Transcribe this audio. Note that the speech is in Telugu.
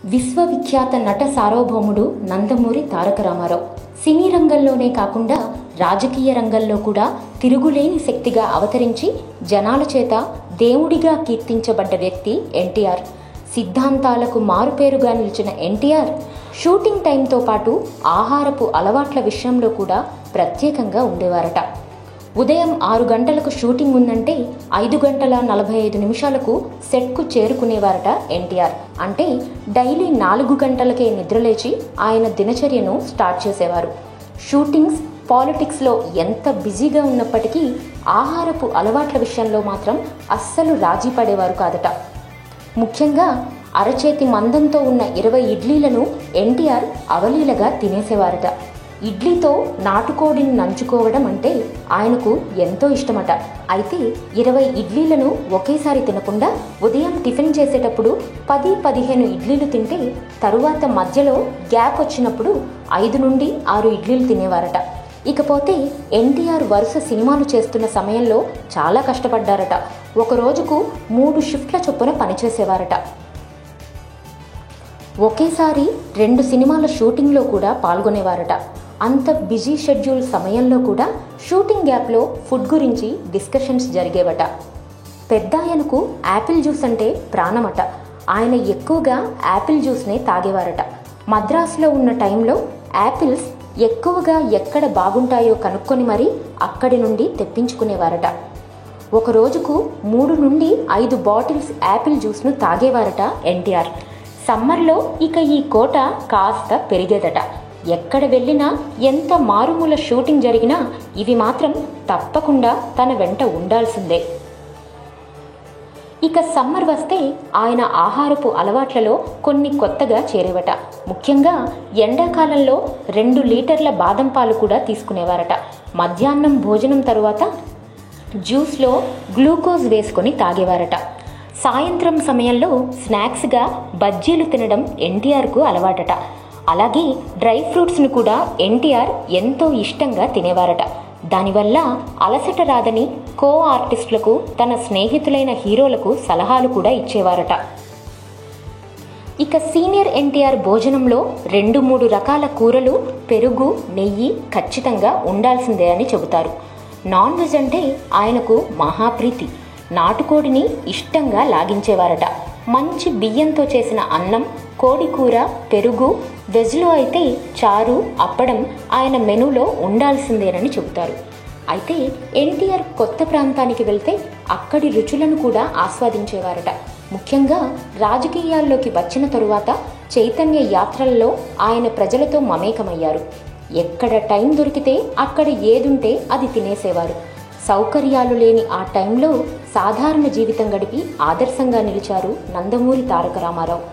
విశ్వవిఖ్యాత నట సార్వభౌముడు నందమూరి తారక రామారావు సినీ రంగంలోనే కాకుండా రాజకీయ రంగంలో కూడా తిరుగులేని శక్తిగా అవతరించి జనాల చేత దేవుడిగా కీర్తించబడ్డ వ్యక్తి ఎన్టీఆర్. సిద్ధాంతాలకు మారుపేరుగా నిలిచిన ఎన్టీఆర్ షూటింగ్ టైంతో పాటు ఆహారపు అలవాట్ల విషయంలో కూడా ప్రత్యేకంగా ఉండేవారట. ఉదయం 6 గంటలకు షూటింగ్ ఉందంటే 5 గంటల 45 నిమిషాలకు సెట్కు చేరుకునేవారట ఎన్టీఆర్. అంటే డైలీ 4 గంటలకే నిద్రలేచి ఆయన దినచర్యను స్టార్ట్ చేసేవారు. షూటింగ్స్, పాలిటిక్స్లో ఎంత బిజీగా ఉన్నప్పటికీ ఆహారపు అలవాట్ల విషయంలో మాత్రం అస్సలు రాజీ పడేవారు కాదట. ముఖ్యంగా అరచేతి మందంతో ఉన్న 20 ఇడ్లీలను ఎన్టీఆర్ అవలీలగా తినేసేవారట. ఇడ్లీతో నాటుకోడిని నంచుకోవడం అంటే ఆయనకు ఎంతో ఇష్టమట. అయితే 20 ఇడ్లీలను ఒకేసారి తినకుండా ఉదయం టిఫిన్ చేసేటప్పుడు 10-15 ఇడ్లీలు తింటే తరువాత మధ్యలో గ్యాప్ వచ్చినప్పుడు 5 నుండి 6 ఇడ్లీలు తినేవారట. ఇకపోతే ఎన్టీఆర్ వరుస సినిమాలు చేస్తున్న సమయంలో చాలా కష్టపడ్డారట. ఒక రోజుకు 3 షిఫ్ట్ల చొప్పున పనిచేసేవారట. ఒకేసారి 2 సినిమాల షూటింగ్లో కూడా పాల్గొనేవారట. అంత బిజీ షెడ్యూల్ సమయంలో కూడా షూటింగ్ గ్యాప్లో ఫుడ్ గురించి డిస్కషన్స్ జరిగేవట. పెద్దాయనకు యాపిల్ జ్యూస్ అంటే ప్రాణమట. ఆయన ఎక్కువగా యాపిల్ జ్యూస్నే తాగేవారట. మద్రాసులో ఉన్న టైంలో యాపిల్స్ ఎక్కువగా ఎక్కడ బాగుంటాయో కనుక్కొని మరీ అక్కడి నుండి తెప్పించుకునేవారట. ఒక రోజుకు 3 నుండి 5 బాటిల్స్ యాపిల్ జ్యూస్ను తాగేవారట ఎన్టీఆర్. సమ్మర్లో ఇక ఈ కోట కాస్త పెరిగేదట. ఎక్కడ వెళ్ళినా, ఎంత మారుమూల షూటింగ్ జరిగినా ఇవి మాత్రం తప్పకుండా తన వెంట ఉండాల్సిందే. ఇక సమ్మర్ వస్తే ఆయన ఆహారపు అలవాట్లలో కొన్ని కొత్తగా చేరేవట. ముఖ్యంగా ఎండాకాలంలో 2 లీటర్ల బాదం పాలు కూడా తీసుకునేవారట. మధ్యాహ్నం భోజనం తరువాత జ్యూస్లో గ్లూకోజ్ వేసుకొని తాగేవారట. సాయంత్రం సమయంలో స్నాక్స్గా బజ్జీలు తినడం ఎన్టీఆర్కు అలవాటట. అలాగే డ్రై ఫ్రూట్స్ను కూడా ఎన్టీఆర్ ఎంతో ఇష్టంగా తినేవారట. దానివల్ల అలసట రాదని కో ఆర్టిస్టులకు, తన స్నేహితులైన హీరోలకు సలహాలు కూడా ఇచ్చేవారట. ఇక సీనియర్ ఎన్టీఆర్ భోజనంలో 2-3 రకాల కూరలు, పెరుగు, నెయ్యి ఖచ్చితంగా ఉండాల్సిందే అని చెబుతారు. నాన్ వెజ్ అంటే ఆయనకు మహాప్రీతి. నాటుకోడిని ఇష్టంగా లాగించేవారట. మంచి బియ్యంతో చేసిన అన్నం, కోడి కూర, పెరుగు, వెజ్లో అయితే చారు, అప్పడం ఆయన మెనూలో ఉండాల్సిందేనని చెబుతారు. అయితే ఎన్టీఆర్ కొత్త ప్రాంతానికి వెళ్తే అక్కడి రుచులను కూడా ఆస్వాదించేవారట. ముఖ్యంగా రాజకీయాల్లోకి వచ్చిన తరువాత చైతన్య యాత్రల్లో ఆయన ప్రజలతో మమేకమయ్యారు. ఎక్కడ టైం దొరికితే అక్కడ ఏదుంటే అది తినేసేవారు. సౌకర్యాలు లేని ఆ టైంలో సాధారణ జీవితం గడిపి ఆదర్శంగా నిలిచారు నందమూరి తారక రామారావు.